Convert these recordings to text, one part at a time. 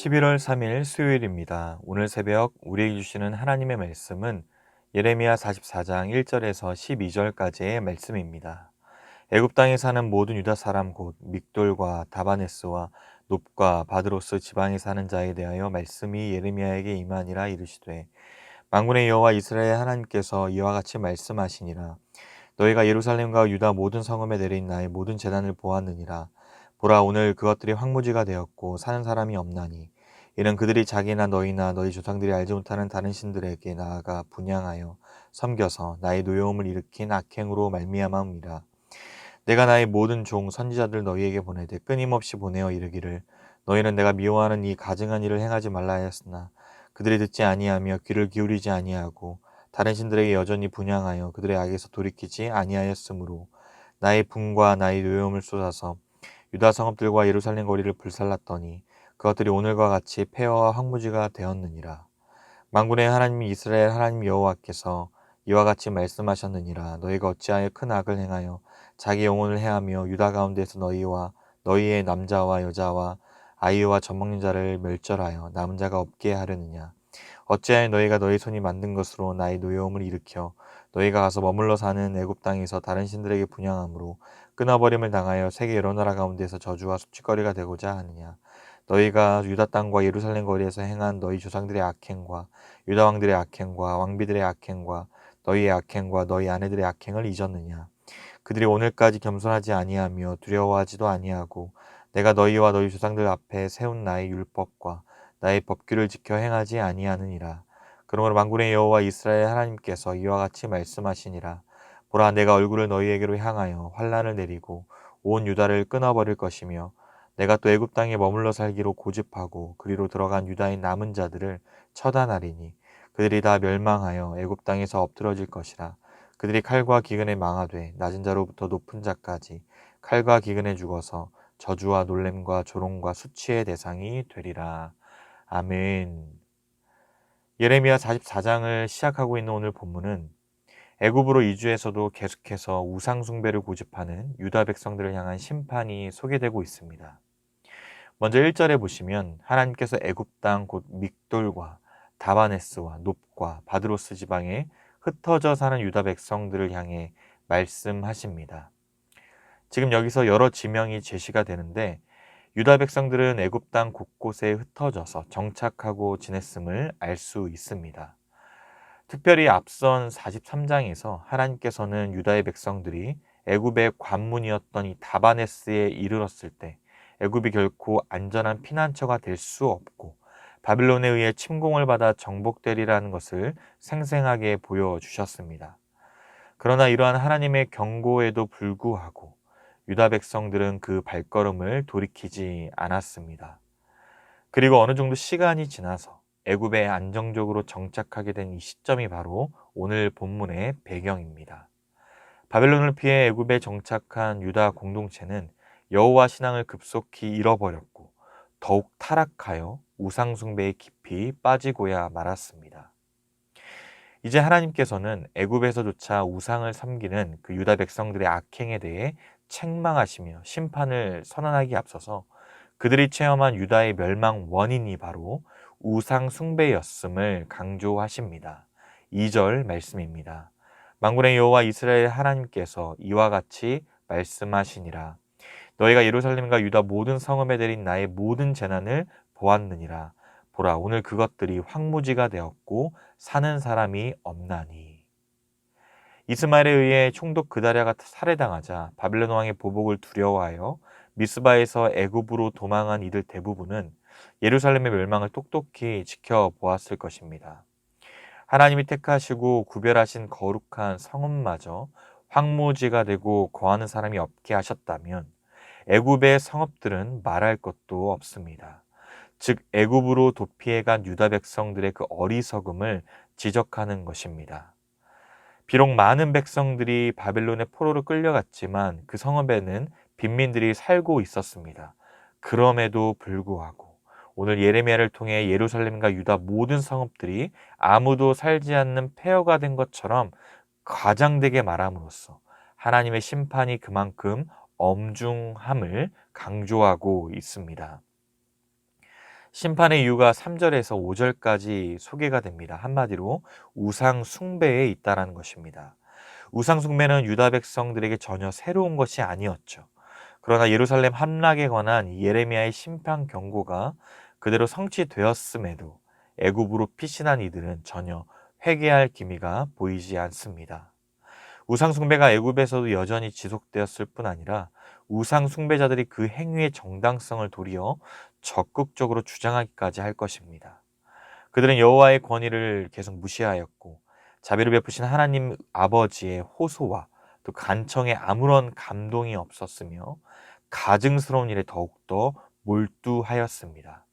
11월 3일 수요일입니다. 오늘 새벽 우리에게 주시는 하나님의 말씀은 예레미야 44장 1절에서 12절까지의 말씀입니다. 애굽 땅에 사는 모든 유다 사람 곧 믹돌과 다바네스와 놉과 바드로스 지방에 사는 자에 대하여 말씀이 예레미야에게 임하니라 이르시되 만군의 여호와 이스라엘 하나님께서 이와 같이 말씀하시니라. 너희가 예루살렘과 유다 모든 성읍에 내린 나의 모든 재단을 보았느니라. 보라, 오늘 그것들이 황무지가 되었고 사는 사람이 없나니 이는 그들이 자기나 너희나 너희 조상들이 알지 못하는 다른 신들에게 나아가 분향하여 섬겨서 나의 노여움을 일으킨 악행으로 말미암음이라. 내가 나의 모든 종 선지자들 너희에게 보내되 끊임없이 보내어 이르기를 너희는 내가 미워하는 이 가증한 일을 행하지 말라 하였으나 그들이 듣지 아니하며 귀를 기울이지 아니하고 다른 신들에게 여전히 분향하여 그들의 악에서 돌이키지 아니하였으므로 나의 분과 나의 노여움을 쏟아서 유다 성읍들과 예루살렘 거리를 불살랐더니 그것들이 오늘과 같이 폐허와 황무지가 되었느니라. 만군의 하나님 이스라엘 하나님 여호와께서 이와 같이 말씀하셨느니라. 너희가 어찌하여 큰 악을 행하여 자기 영혼을 해하며 유다 가운데서 너희와 너희의 남자와 여자와 아이와 젖먹는 자를 멸절하여 남은 자가 없게 하려느냐. 어찌하여 너희가 너희 손이 만든 것으로 나의 노여움을 일으켜 너희가 가서 머물러 사는 애굽 땅에서 다른 신들에게 분향함으로 끊어버림을 당하여 세계 여러 나라 가운데서 저주와 숙취거리가 되고자 하느냐. 너희가 유다 땅과 예루살렘 거리에서 행한 너희 조상들의 악행과 유다 왕들의 악행과 왕비들의 악행과 너희의 악행과 너희 아내들의 악행을 잊었느냐. 그들이 오늘까지 겸손하지 아니하며 두려워하지도 아니하고 내가 너희와 너희 조상들 앞에 세운 나의 율법과 나의 법규를 지켜 행하지 아니하느니라. 그러므로 만군의 여호와 이스라엘 하나님께서 이와 같이 말씀하시니라. 보라, 내가 얼굴을 너희에게로 향하여 환란을 내리고 온 유다를 끊어버릴 것이며 내가 또 애굽 땅에 머물러 살기로 고집하고 그리로 들어간 유다의 남은 자들을 처단하리니 그들이 다 멸망하여 애굽 땅에서 엎드러질 것이라. 그들이 칼과 기근에 망하되 낮은 자로부터 높은 자까지 칼과 기근에 죽어서 저주와 놀램과 조롱과 수치의 대상이 되리라. 아멘. 예레미야 44장을 시작하고 있는 오늘 본문은 애굽으로 이주해서도 계속해서 우상 숭배를 고집하는 유다 백성들을 향한 심판이 소개되고 있습니다. 먼저 1절에 보시면 하나님께서 애굽 땅 곧 믹돌과 다바네스와 놉과 바드로스 지방에 흩어져 사는 유다 백성들을 향해 말씀하십니다. 지금 여기서 여러 지명이 제시가 되는데 유다 백성들은 애굽 땅 곳곳에 흩어져서 정착하고 지냈음을 알 수 있습니다. 특별히 앞선 43장에서 하나님께서는 유다의 백성들이 애굽의 관문이었던 이 다바네스에 이르렀을 때 애굽이 결코 안전한 피난처가 될 수 없고 바빌론에 의해 침공을 받아 정복되리라는 것을 생생하게 보여주셨습니다. 그러나 이러한 하나님의 경고에도 불구하고 유다 백성들은 그 발걸음을 돌이키지 않았습니다. 그리고 어느 정도 시간이 지나서 애굽에 안정적으로 정착하게 된 이 시점이 바로 오늘 본문의 배경입니다. 바벨론을 피해 애굽에 정착한 유다 공동체는 여호와 신앙을 급속히 잃어버렸고 더욱 타락하여 우상 숭배에 깊이 빠지고야 말았습니다. 이제 하나님께서는 애굽에서조차 우상을 섬기는 그 유다 백성들의 악행에 대해 책망하시며 심판을 선언하기에 앞서서 그들이 체험한 유다의 멸망 원인이 바로 우상 숭배였음을 강조하십니다. 2절 말씀입니다. 만군의 여호와 이스라엘 하나님께서 이와 같이 말씀하시니라. 너희가 예루살렘과 유다 모든 성읍에 내린 나의 모든 재난을 보았느니라. 보라, 오늘 그것들이 황무지가 되었고 사는 사람이 없나니. 이스마엘에 의해 총독 그다랴가 살해당하자 바빌론 왕의 보복을 두려워하여 미스바에서 애굽으로 도망한 이들 대부분은 예루살렘의 멸망을 똑똑히 지켜보았을 것입니다. 하나님이 택하시고 구별하신 거룩한 성읍마저 황무지가 되고 거하는 사람이 없게 하셨다면 애굽의 성읍들은 말할 것도 없습니다. 즉 애굽으로 도피해간 유다 백성들의 그 어리석음을 지적하는 것입니다. 비록 많은 백성들이 바벨론의 포로로 끌려갔지만 그 성읍에는 빈민들이 살고 있었습니다. 그럼에도 불구하고 오늘 예레미야를 통해 예루살렘과 유다 모든 성읍들이 아무도 살지 않는 폐허가 된 것처럼 과장되게 말함으로써 하나님의 심판이 그만큼 엄중함을 강조하고 있습니다. 심판의 이유가 3절에서 5절까지 소개가 됩니다. 한마디로 우상 숭배에 있다라는 것입니다. 우상 숭배는 유다 백성들에게 전혀 새로운 것이 아니었죠. 그러나 예루살렘 함락에 관한 예레미야의 심판 경고가 그대로 성취되었음에도 애굽으로 피신한 이들은 전혀 회개할 기미가 보이지 않습니다. 우상 숭배가 애굽에서도 여전히 지속되었을 뿐 아니라 우상 숭배자들이 그 행위의 정당성을 도리어 적극적으로 주장하기까지 할 것입니다. 그들은 여호와의 권위를 계속 무시하였고 자비를 베푸신 하나님 아버지의 호소와 또 간청에 아무런 감동이 없었으며 가증스러운 일에 더욱더 몰두하였습니다.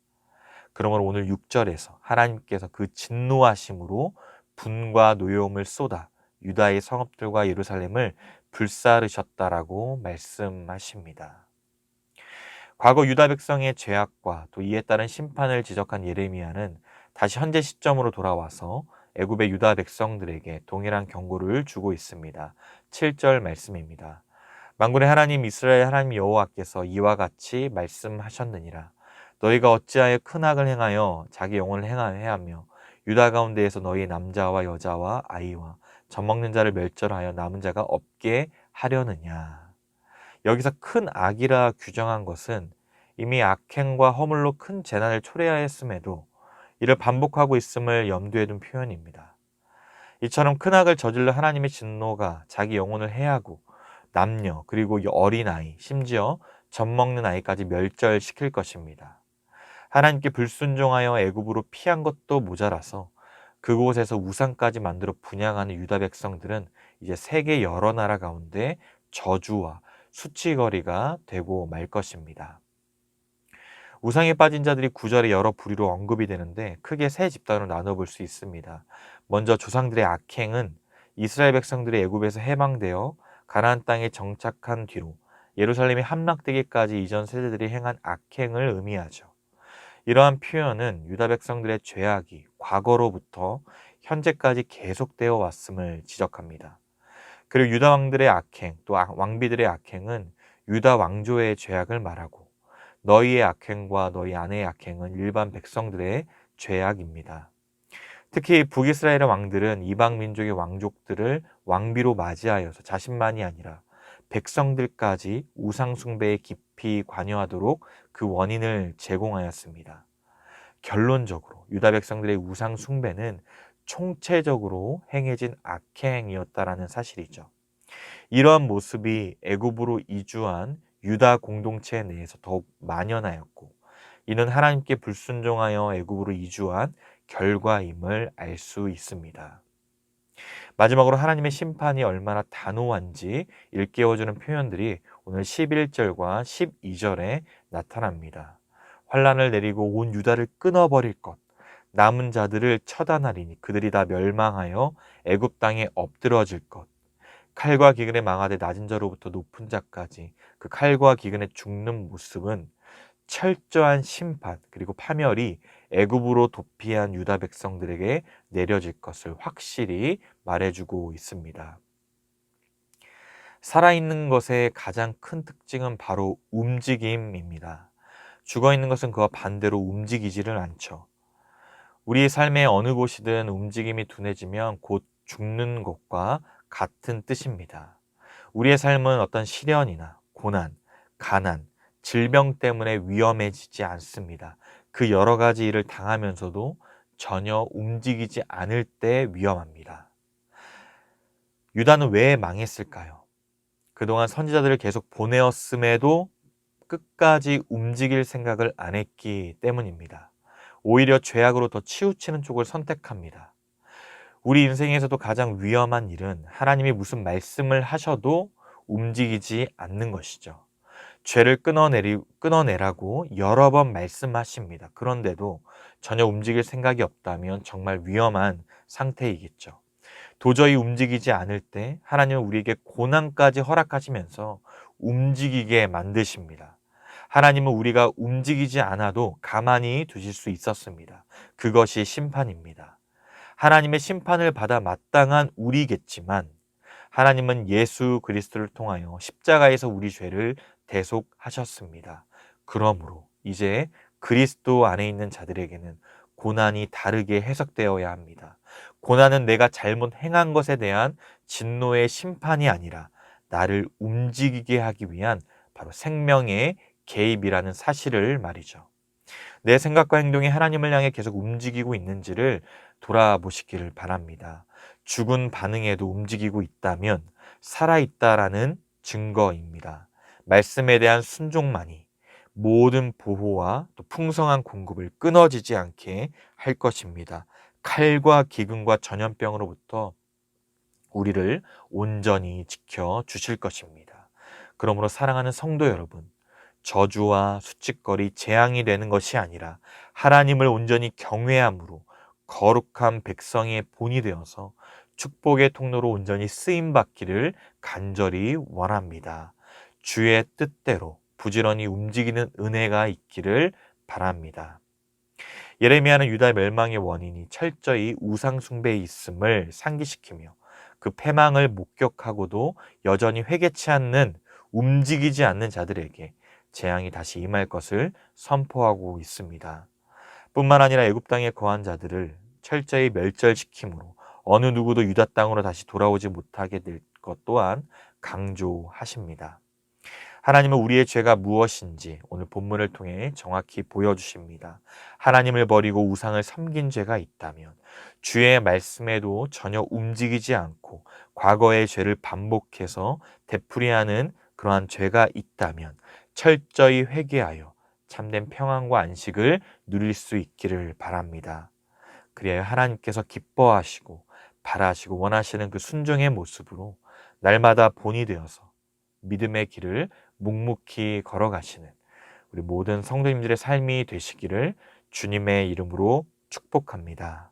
그러므로 오늘 6절에서 하나님께서 그 진노하심으로 분과 노여움을 쏟아 유다의 성읍들과 예루살렘을 불사르셨다라고 말씀하십니다. 과거 유다 백성의 죄악과 또 이에 따른 심판을 지적한 예레미야는 다시 현재 시점으로 돌아와서 애굽의 유다 백성들에게 동일한 경고를 주고 있습니다. 7절 말씀입니다. 만군의 하나님 이스라엘 하나님 여호와께서 이와 같이 말씀하셨느니라. 너희가 어찌하여 큰 악을 행하여 자기 영혼을 행하며 유다 가운데에서 너희 남자와 여자와 아이와 젖먹는 자를 멸절하여 남은 자가 없게 하려느냐. 여기서 큰 악이라 규정한 것은 이미 악행과 허물로 큰 재난을 초래하였음에도 이를 반복하고 있음을 염두에 둔 표현입니다. 이처럼 큰 악을 저질러 하나님의 진노가 자기 영혼을 해하고 남녀 그리고 어린아이 심지어 젖먹는 아이까지 멸절시킬 것입니다. 하나님께 불순종하여 애굽으로 피한 것도 모자라서 그곳에서 우상까지 만들어 분향하는 유다 백성들은 이제 세계 여러 나라 가운데 저주와 수치거리가 되고 말 것입니다. 우상에 빠진 자들이 9절에 여러 부류로 언급이 되는데 크게 세 집단으로 나눠볼 수 있습니다. 먼저 조상들의 악행은 이스라엘 백성들이 애굽에서 해방되어 가나안 땅에 정착한 뒤로 예루살렘이 함락되기까지 이전 세대들이 행한 악행을 의미하죠. 이러한 표현은 유다 백성들의 죄악이 과거로부터 현재까지 계속되어 왔음을 지적합니다. 그리고 유다 왕들의 악행, 또 왕비들의 악행은 유다 왕조의 죄악을 말하고 너희의 악행과 너희 아내의 악행은 일반 백성들의 죄악입니다. 특히 북이스라엘의 왕들은 이방 민족의 왕족들을 왕비로 맞이하여서 자신만이 아니라 백성들까지 우상 숭배에 깊이 관여하도록 그 원인을 제공하였습니다. 결론적으로 유다 백성들의 우상 숭배는 총체적으로 행해진 악행이었다라는 사실이죠. 이러한 모습이 애굽으로 이주한 유다 공동체 내에서 더욱 만연하였고 이는 하나님께 불순종하여 애굽으로 이주한 결과임을 알 수 있습니다. 마지막으로 하나님의 심판이 얼마나 단호한지 일깨워주는 표현들이 오늘 11절과 12절에 나타납니다. 환란을 내리고 온 유다를 끊어버릴 것, 남은 자들을 처단하리니 그들이 다 멸망하여 애굽 땅에 엎드러질 것, 칼과 기근에 망하되 낮은 자로부터 높은 자까지 그 칼과 기근에 죽는 모습은 철저한 심판 그리고 파멸이 애굽으로 도피한 유다 백성들에게 내려질 것을 확실히 말해주고 있습니다. 살아있는 것의 가장 큰 특징은 바로 움직임입니다. 죽어있는 것은 그와 반대로 움직이지를 않죠. 우리의 삶의 어느 곳이든 움직임이 둔해지면 곧 죽는 것과 같은 뜻입니다. 우리의 삶은 어떤 시련이나 고난, 가난, 질병 때문에 위험해지지 않습니다. 그 여러 가지 일을 당하면서도 전혀 움직이지 않을 때 위험합니다. 유다는 왜 망했을까요? 그동안 선지자들을 계속 보내었음에도 끝까지 움직일 생각을 안 했기 때문입니다. 오히려 죄악으로 더 치우치는 쪽을 선택합니다. 우리 인생에서도 가장 위험한 일은 하나님이 무슨 말씀을 하셔도 움직이지 않는 것이죠. 죄를 끊어내라고 여러 번 말씀하십니다. 그런데도 전혀 움직일 생각이 없다면 정말 위험한 상태이겠죠. 도저히 움직이지 않을 때 하나님은 우리에게 고난까지 허락하시면서 움직이게 만드십니다. 하나님은 우리가 움직이지 않아도 가만히 두실 수 있었습니다. 그것이 심판입니다. 하나님의 심판을 받아 마땅한 우리겠지만 하나님은 예수 그리스도를 통하여 십자가에서 우리 죄를 대속하셨습니다. 그러므로 이제 그리스도 안에 있는 자들에게는 고난이 다르게 해석되어야 합니다. 고난은 내가 잘못 행한 것에 대한 진노의 심판이 아니라 나를 움직이게 하기 위한 바로 생명의 개입이라는 사실을 말이죠. 내 생각과 행동이 하나님을 향해 계속 움직이고 있는지를 돌아보시기를 바랍니다. 죽은 반응에도 움직이고 있다면 살아있다라는 증거입니다. 말씀에 대한 순종만이 모든 보호와 또 풍성한 공급을 끊어지지 않게 할 것입니다. 칼과 기근과 전염병으로부터 우리를 온전히 지켜 주실 것입니다. 그러므로 사랑하는 성도 여러분, 저주와 수치거리, 재앙이 되는 것이 아니라 하나님을 온전히 경외함으로 거룩한 백성의 본이 되어서 축복의 통로로 온전히 쓰임받기를 간절히 원합니다. 주의 뜻대로 부지런히 움직이는 은혜가 있기를 바랍니다. 예레미야는 유다 멸망의 원인이 철저히 우상 숭배에 있음을 상기시키며 그 패망을 목격하고도 여전히 회개치 않는, 움직이지 않는 자들에게 재앙이 다시 임할 것을 선포하고 있습니다. 뿐만 아니라 애굽 땅에 거한 자들을 철저히 멸절시키므로 어느 누구도 유다 땅으로 다시 돌아오지 못하게 될 것 또한 강조하십니다. 하나님은 우리의 죄가 무엇인지 오늘 본문을 통해 정확히 보여주십니다. 하나님을 버리고 우상을 섬긴 죄가 있다면, 주의 말씀에도 전혀 움직이지 않고 과거의 죄를 반복해서 되풀이하는 그러한 죄가 있다면 철저히 회개하여 참된 평안과 안식을 누릴 수 있기를 바랍니다. 그리하여 하나님께서 기뻐하시고 바라시고 원하시는 그 순종의 모습으로 날마다 본이 되어서 믿음의 길을 묵묵히 걸어가시는 우리 모든 성도님들의 삶이 되시기를 주님의 이름으로 축복합니다.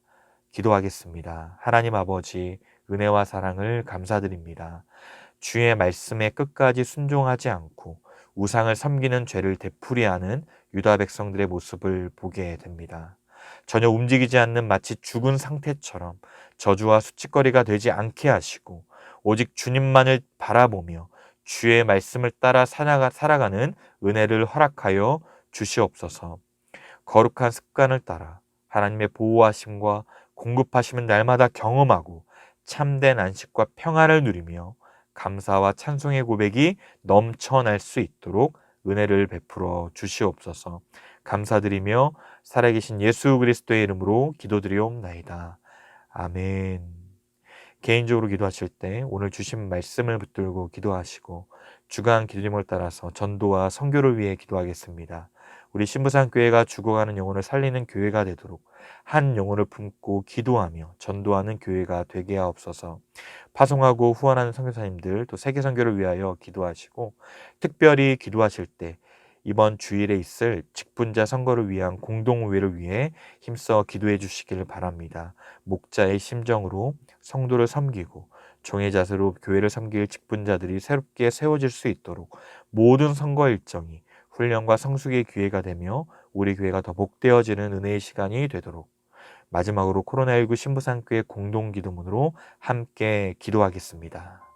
기도하겠습니다. 하나님 아버지, 은혜와 사랑을 감사드립니다. 주의 말씀에 끝까지 순종하지 않고 우상을 섬기는 죄를 되풀이하는 유다 백성들의 모습을 보게 됩니다. 전혀 움직이지 않는 마치 죽은 상태처럼 저주와 수치거리가 되지 않게 하시고 오직 주님만을 바라보며 주의 말씀을 따라 살아가는 은혜를 허락하여 주시옵소서. 거룩한 습관을 따라 하나님의 보호하심과 공급하심을 날마다 경험하고 참된 안식과 평안을 누리며 감사와 찬송의 고백이 넘쳐날 수 있도록 은혜를 베풀어 주시옵소서. 감사드리며 살아계신 예수 그리스도의 이름으로 기도드리옵나이다. 아멘. 개인적으로 기도하실 때 오늘 주신 말씀을 붙들고 기도하시고 주간 기도림을 따라서 전도와 선교를 위해 기도하겠습니다. 우리 신부산교회가 죽어가는 영혼을 살리는 교회가 되도록 한 영혼을 품고 기도하며 전도하는 교회가 되게 하옵소서. 파송하고 후원하는 선교사님들 또 세계 선교를 위하여 기도하시고 특별히 기도하실 때 이번 주일에 있을 직분자 선거를 위한 공동의회를 위해 힘써 기도해 주시기를 바랍니다. 목자의 심정으로 성도를 섬기고 종의 자세로 교회를 섬길 직분자들이 새롭게 세워질 수 있도록 모든 선거 일정이 훈련과 성숙의 기회가 되며 우리 교회가 더 복되어지는 은혜의 시간이 되도록 마지막으로 코로나19 신부산교회 공동기도문으로 함께 기도하겠습니다.